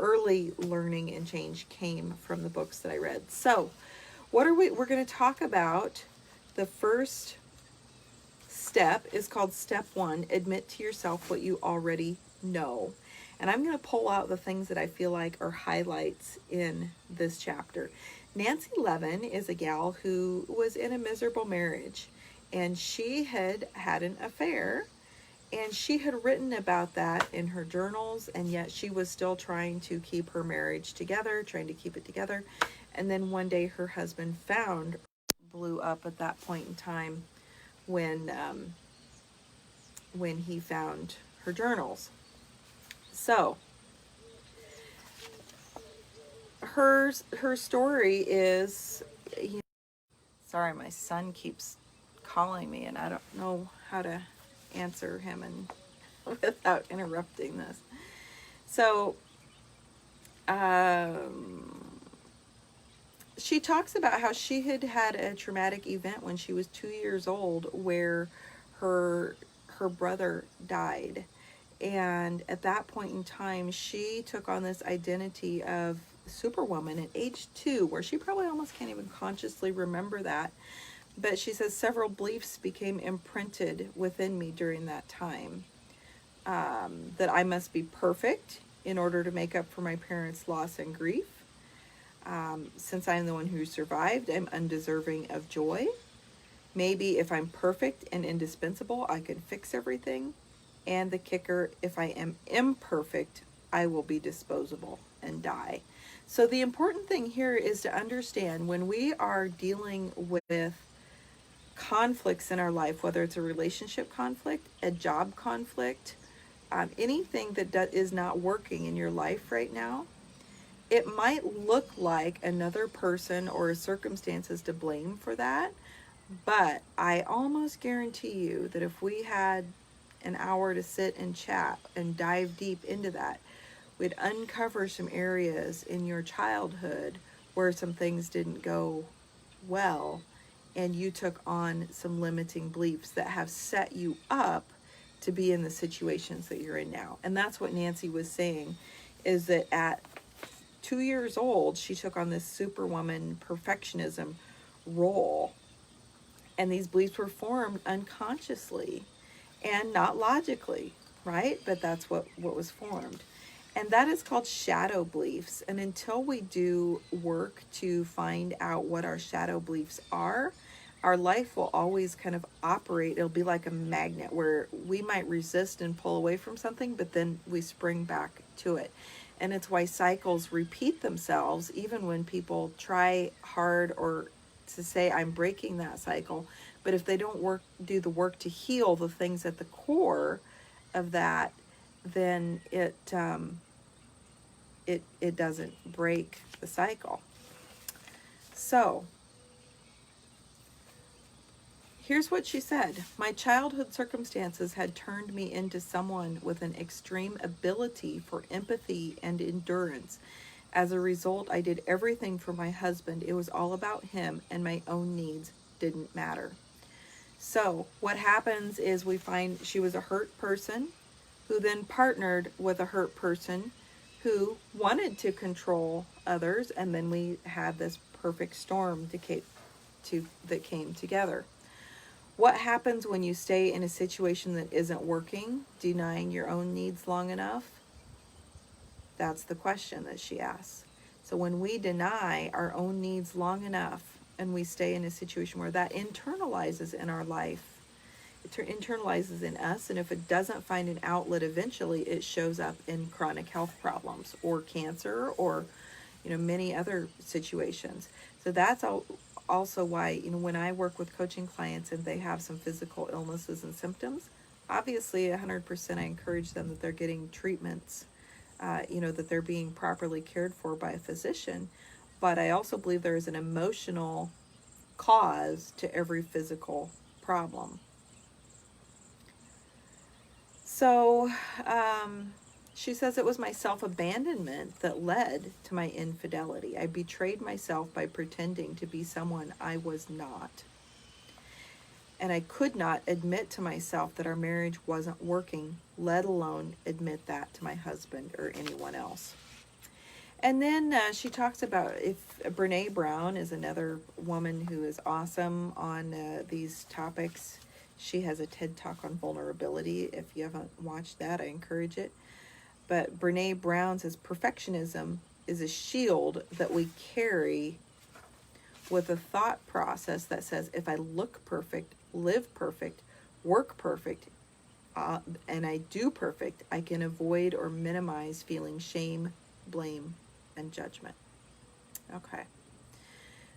early learning and change came from the books that I read. So we're going to talk about the first step is called step 1, admit to yourself what you already know. And I'm going to pull out the things that I feel like are highlights in this chapter. Nancy Levin is a gal who was in a miserable marriage, and she had had an affair, and she had written about that in her journals, and yet she was still trying to keep her marriage together, trying to keep it together. And then one day her husband blew up at that point in time when he found her journals. So her story is, sorry, my son keeps calling me and I don't know how to answer him and without interrupting this. So she talks about how she had had a traumatic event when she was 2 years old where her brother died. And at that point in time, she took on this identity of Superwoman at age 2, where she probably almost can't even consciously remember that. But she says several beliefs became imprinted within me during that time. That I must be perfect in order to make up for my parents' loss and grief. Since I'm the one who survived, I'm undeserving of joy. Maybe if I'm perfect and indispensable, I can fix everything. And the kicker, if I am imperfect, I will be disposable and die. So the important thing here is to understand when we are dealing with conflicts in our life, whether it's a relationship conflict, a job conflict, anything that is not working in your life right now, it might look like another person or circumstances to blame for that. But I almost guarantee you that if we had an hour to sit and chat and dive deep into that, we'd uncover some areas in your childhood where some things didn't go well and you took on some limiting beliefs that have set you up to be in the situations that you're in now. And that's what Nancy was saying, is that at 2 years old, she took on this Superwoman perfectionism role. And these beliefs were formed unconsciously and not logically, right? But that's what was formed. And that is called shadow beliefs. And until we do work to find out what our shadow beliefs are, our life will always kind of operate. It'll be like a magnet where we might resist and pull away from something, but then we spring back to it. And it's why cycles repeat themselves, even when people try hard or to say, I'm breaking that cycle. But if they don't do the work to heal the things at the core of that, then it doesn't break the cycle. So here's what she said. My childhood circumstances had turned me into someone with an extreme ability for empathy and endurance. As a result, I did everything for my husband. It was all about him, and my own needs didn't matter. So what happens is we find she was a hurt person who then partnered with a hurt person who wanted to control others, and then we had this perfect storm that came together. What happens when you stay in a situation that isn't working, denying your own needs long enough? That's the question that she asks. So when we deny our own needs long enough and we stay in a situation where that internalizes in our life, it internalizes in us, and if it doesn't find an outlet eventually, it shows up in chronic health problems or cancer or many other situations. So that's also why when I work with coaching clients and they have some physical illnesses and symptoms, obviously 100% I encourage them that they're getting treatments, that they're being properly cared for by a physician. But I also believe there is an emotional cause to every physical problem. So she says it was my self-abandonment that led to my infidelity. I betrayed myself by pretending to be someone I was not. And I could not admit to myself that our marriage wasn't working, let alone admit that to my husband or anyone else. And then she talks about, if Brene Brown is another woman who is awesome on these topics. She has a TED Talk on vulnerability. If you haven't watched that, I encourage it. But Brene Brown says perfectionism is a shield that we carry with a thought process that says, if I look perfect, live perfect, work perfect, and I do perfect, I can avoid or minimize feeling shame, blame, and judgment. Okay.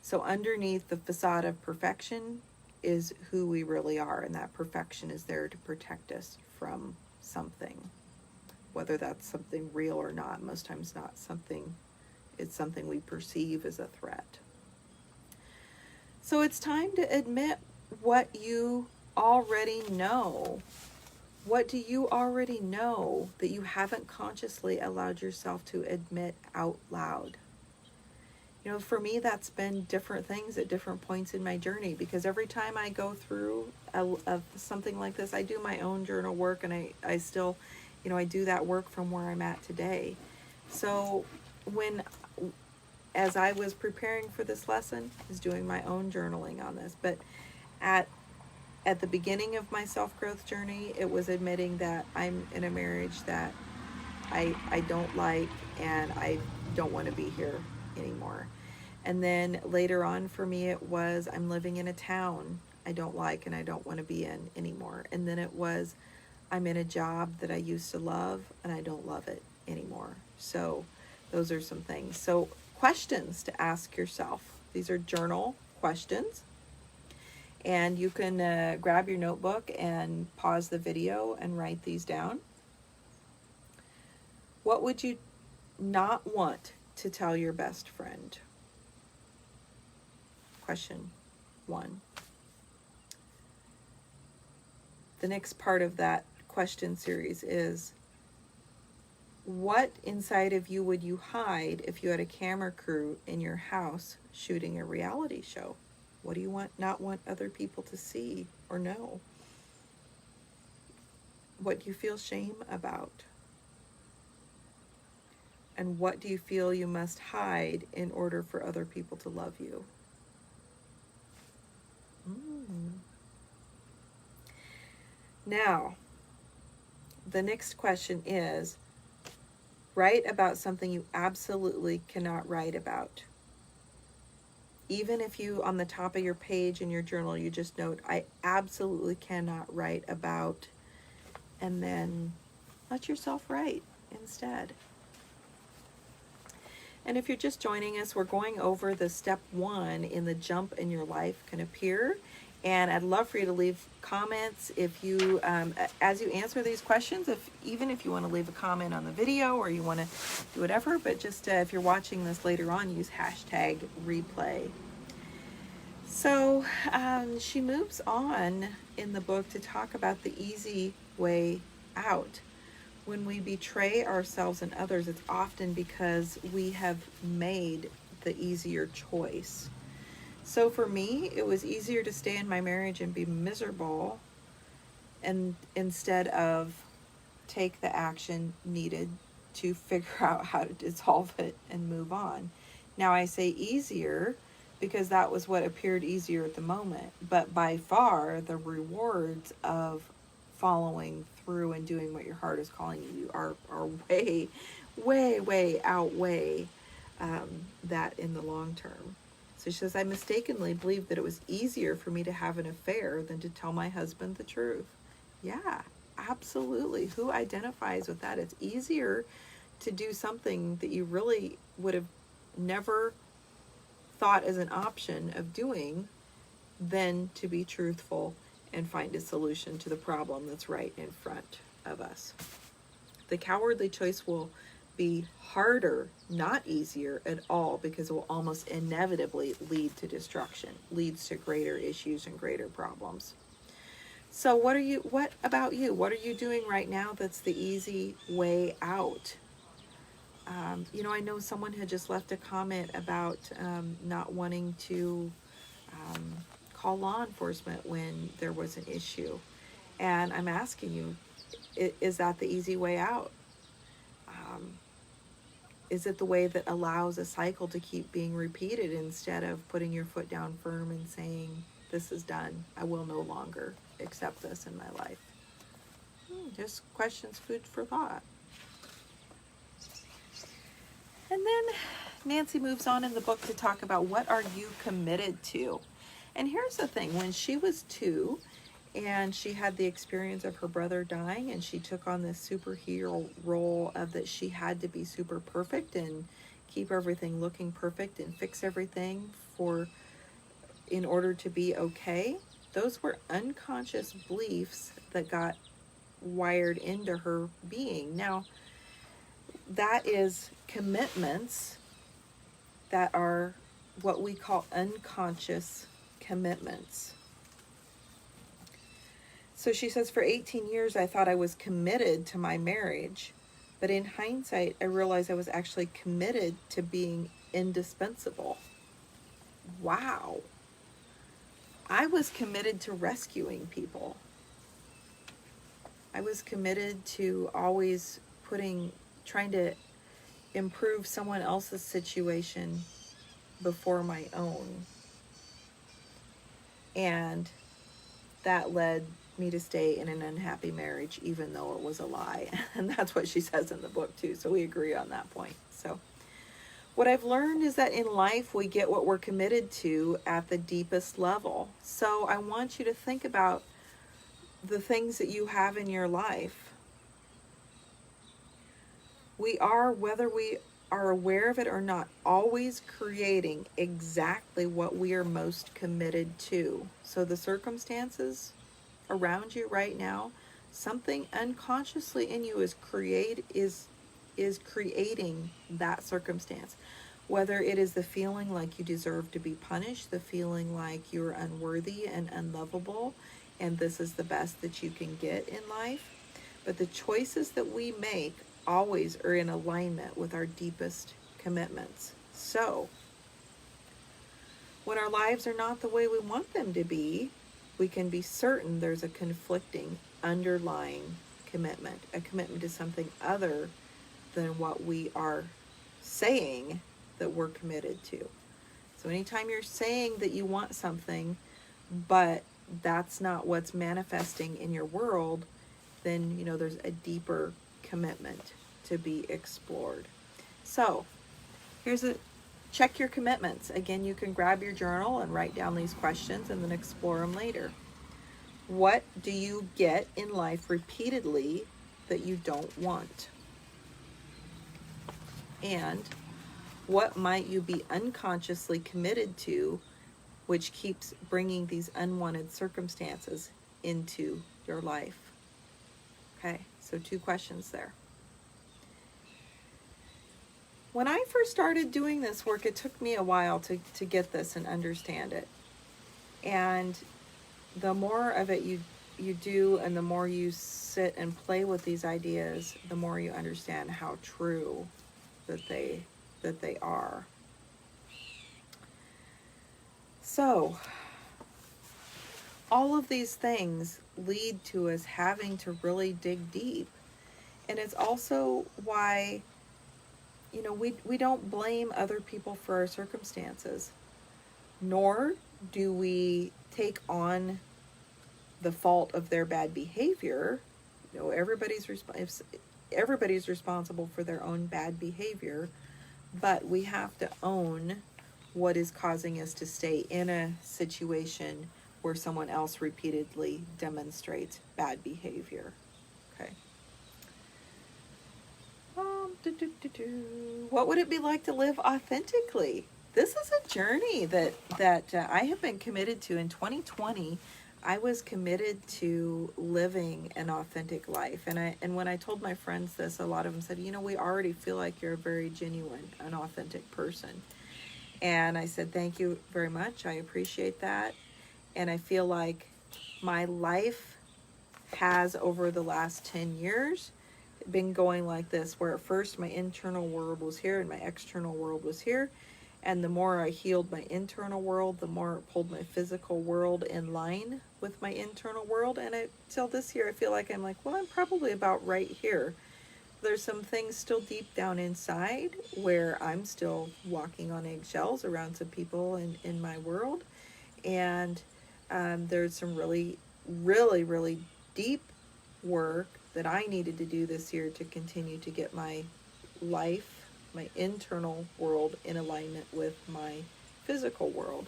So underneath the facade of perfection is who we really are, and that perfection is there to protect us from something, whether that's something real or not. Most times not something, it's something we perceive as a threat. So it's time to admit what you already know. What do you already know that you haven't consciously allowed yourself to admit out loud? You know, for me, that's been different things at different points in my journey, because every time I go through something like this, I do my own journal work, and I still, I do that work from where I'm at today. So as I was preparing for this lesson, I was doing my own journaling on this, but at the beginning of my self-growth journey, it was admitting that I'm in a marriage that I don't like, and I don't want to be here anymore. And then later on for me, it was I'm living in a town I don't like and I don't want to be in anymore. And then it was I'm in a job that I used to love and I don't love it anymore. So those are some things. So questions to ask yourself. These are journal questions. And you can grab your notebook and pause the video and write these down. What would you not want to tell your best friend? Question 1. The next part of that question series is, what inside of you would you hide if you had a camera crew in your house shooting a reality show? What do you not want other people to see or know? What do you feel shame about? And what do you feel you must hide in order for other people to love you? Now, the next question is, write about something you absolutely cannot write about. Even if you, on the top of your page in your journal, you just note, I absolutely cannot write about, and then let yourself write instead. And if you're just joining us, we're going over the step 1 in the Jump in Your Life Can Appear. And I'd love for you to leave comments if you, as you answer these questions, even if you want to leave a comment on the video or you want to do whatever, but just if you're watching this later on, use hashtag replay. So she moves on in the book to talk about the easy way out. When we betray ourselves and others, it's often because we have made the easier choice. So for me, it was easier to stay in my marriage and be miserable, and instead of take the action needed to figure out how to dissolve it and move on. Now I say easier because that was what appeared easier at the moment, but by far the rewards of following through and doing what your heart is calling you to are way outweigh that in the long term. So she says, I mistakenly believed that it was easier for me to have an affair than to tell my husband the truth. Yeah, absolutely. Who identifies with that? It's easier to do something that you really would have never thought as an option of doing than to be truthful and find a solution to the problem that's right in front of us. The cowardly choice will be harder, not easier at all, because it will almost inevitably lead to destruction, leads to greater issues and greater problems. So what about you? What are you doing right now that's the easy way out? I know someone had just left a comment about not wanting to call law enforcement when there was an issue. And I'm asking you, is that the easy way out? is it the way that allows a cycle to keep being repeated instead of putting your foot down firm and saying, this is done. I will no longer accept this in my life. Just questions, food for thought. And then Nancy moves on in the book to talk about what are you committed to? And here's the thing, when she was 2 and she had the experience of her brother dying, and she took on this superhero role of that she had to be super perfect and keep everything looking perfect and fix everything in order to be okay. Those were unconscious beliefs that got wired into her being. Now, that is commitments that are what we call unconscious commitments. So she says, for 18 years, I thought I was committed to my marriage. But in hindsight, I realized I was actually committed to being indispensable. Wow. I was committed to rescuing people. I was committed to always trying to improve someone else's situation before my own. And that led me to stay in an unhappy marriage, even though it was a lie. And that's what she says in the book too. So we agree on that point. So what I've learned is that in life, we get what we're committed to at the deepest level. So I want you to think about the things that you have in your life. We are, whether we are aware of it or not, always creating exactly what we are most committed to. So the circumstances around you right now, something unconsciously in you is creating that circumstance. Whether it is the feeling like you deserve to be punished, the feeling like you're unworthy and unlovable, and this is the best that you can get in life. But the choices that we make always are in alignment with our deepest commitments. So when our lives are not the way we want them to be, we can be certain there's a conflicting underlying commitment, a commitment to something other than what we are saying that we're committed to. So anytime you're saying that you want something, but that's not what's manifesting in your world, then there's a deeper commitment to be explored. So check your commitments. Again, you can grab your journal and write down these questions and then explore them later. What do you get in life repeatedly that you don't want? And what might you be unconsciously committed to, which keeps bringing these unwanted circumstances into your life? Okay, so 2 questions there. When I first started doing this work, it took me a while to get this and understand it. And the more of it you do, and the more you sit and play with these ideas, the more you understand how true that they are. So all of these things lead to us having to really dig deep. And it's also why we don't blame other people for our circumstances, nor do we take on the fault of their bad behavior. Everybody's responsible for their own bad behavior, but we have to own what is causing us to stay in a situation where someone else repeatedly demonstrates bad behavior. Okay. What would it be like to live authentically? This is a journey that I have been committed to. In 2020, I was committed to living an authentic life. And when I told my friends this, a lot of them said, we already feel like you're a very genuine, an authentic person. And I said, thank you very much. I appreciate that. And I feel like my life has, over the last 10 years, been going like this, where at first my internal world was here and my external world was here, and the more I healed my internal world, the more it pulled my physical world in line with my internal world. And till this year, I feel like I'm probably about right here, there's some things still deep down inside where I'm still walking on eggshells around some people in my world. And there's some really, really, really deep work that I needed to do this year to continue to get my life, my internal world in alignment with my physical world.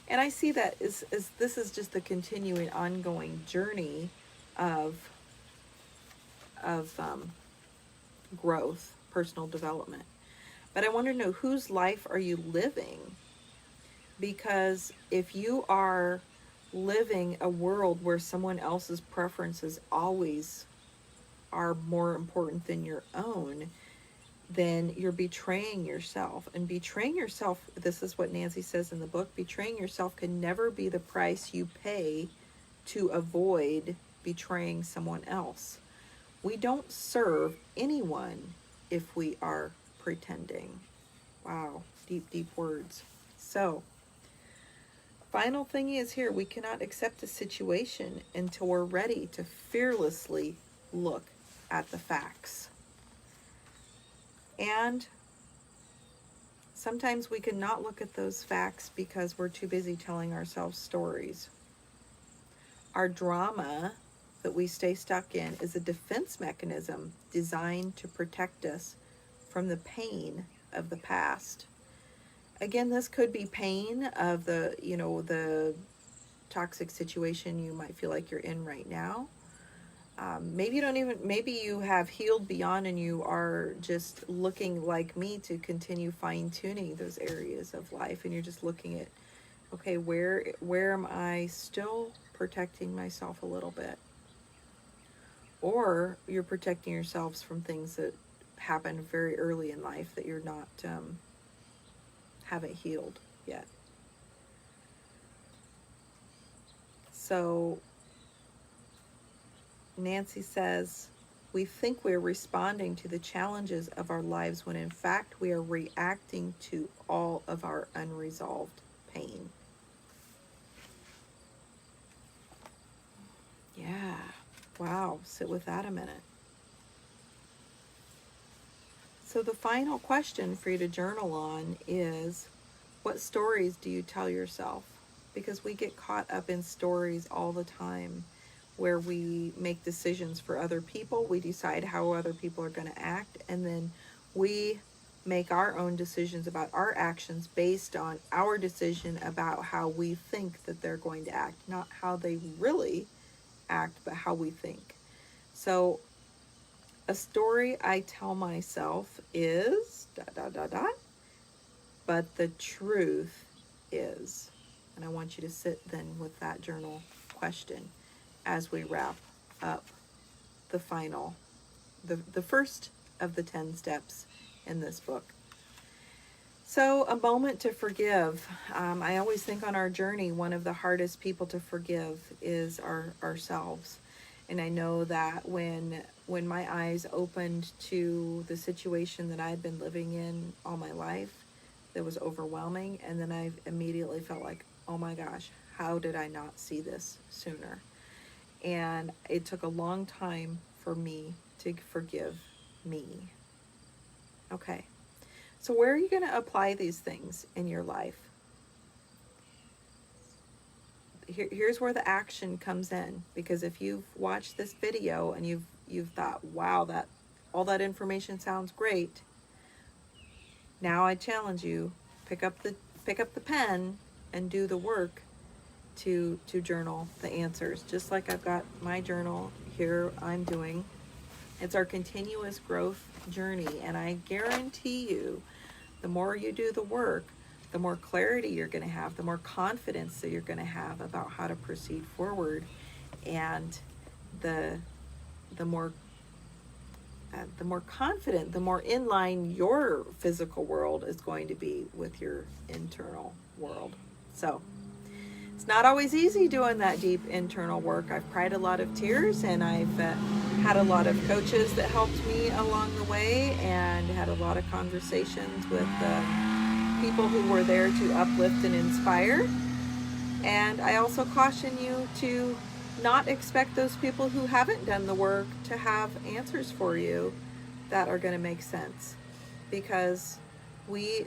And I see that as this is just the continuing, ongoing journey of growth, personal development. But I want to know, whose life are you living? Because if you are living a world where someone else's preferences always are more important than your own, then you're betraying yourself. And betraying yourself, this is what Nancy says in the book, betraying yourself can never be the price you pay to avoid betraying someone else. We don't serve anyone if we are pretending. Wow, deep, deep words. So, final thing is here, we cannot accept a situation until we're ready to fearlessly look at the facts. And sometimes we cannot look at those facts because we're too busy telling ourselves stories. Our drama that we stay stuck in is a defense mechanism designed to protect us from the pain of the past. Again, this could be pain of the toxic situation you might feel like you're in right now. Maybe you have healed beyond and you are just looking like me to continue fine-tuning those areas of life, and you're just looking at, okay, where am I still protecting myself a little bit? Or you're protecting yourselves from things that happened very early in life that you're not haven't healed yet. So Nancy says, we think we're responding to the challenges of our lives when in fact we are reacting to all of our unresolved pain. Yeah, wow, sit with that a minute. So the final question for you to journal on is, what stories do you tell yourself? Because we get caught up in stories all the time where we make decisions for other people. We decide how other people are going to act, and then we make our own decisions about our actions based on our decision about how we think that they're going to act, not how they really act, but how we think. So a story I tell myself is ... but the truth is. And I want you to sit then with that journal question as we wrap up the first of the 10 steps in this book. So, a moment to forgive. I always think on our journey, one of the hardest people to forgive is ourselves. And I know that when my eyes opened to the situation that I had been living in all my life, that was overwhelming, and then I immediately felt like, oh my gosh, how did I not see this sooner? And it took a long time for me to forgive me. Okay, so where are you going to apply these things in your life? Here's where the action comes in, because if you've watched this video and you've thought, wow, that all that information sounds great, now I challenge you, pick up the pen and do the work to journal the answers. Just like I've got my journal here, I'm doing. It's our continuous growth journey, and I guarantee you, the more you do the work, the more clarity you're going to have, the more confidence that you're going to have about how to proceed forward, and the more confident, the more in line your physical world is going to be with your internal world. So it's not always easy doing that deep internal work. I've cried a lot of tears, and I've had a lot of coaches that helped me along the way, and had a lot of conversations with people who were there to uplift and inspire. And I also caution you to not expect those people who haven't done the work to have answers for you that are going to make sense, because we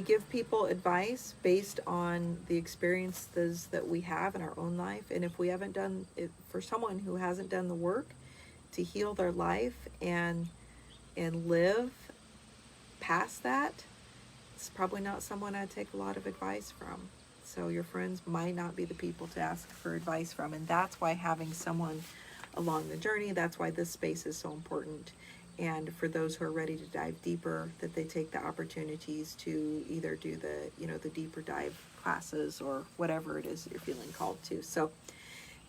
give people advice based on the experiences that we have in our own life. And if we haven't done it, for someone who hasn't done the work to heal their life and live past that, it's probably not someone I'd take a lot of advice from. So your friends might not be the people to ask for advice from. And that's why having someone along the journey, that's why this space is so important. And for those who are ready to dive deeper, that they take the opportunities to either do the deeper dive classes or whatever it is that you're feeling called to. So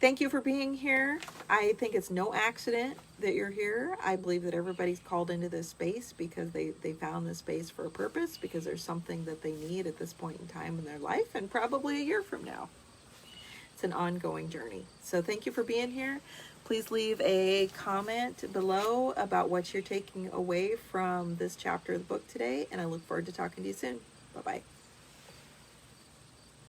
thank you for being here. I think it's no accident that you're here. I believe that everybody's called into this space because they found this space for a purpose, because there's something that they need at this point in time in their life, and probably a year from now. It's an ongoing journey. So thank you for being here. Please leave a comment below about what you're taking away from this chapter of the book today, and I look forward to talking to you soon. Bye-bye.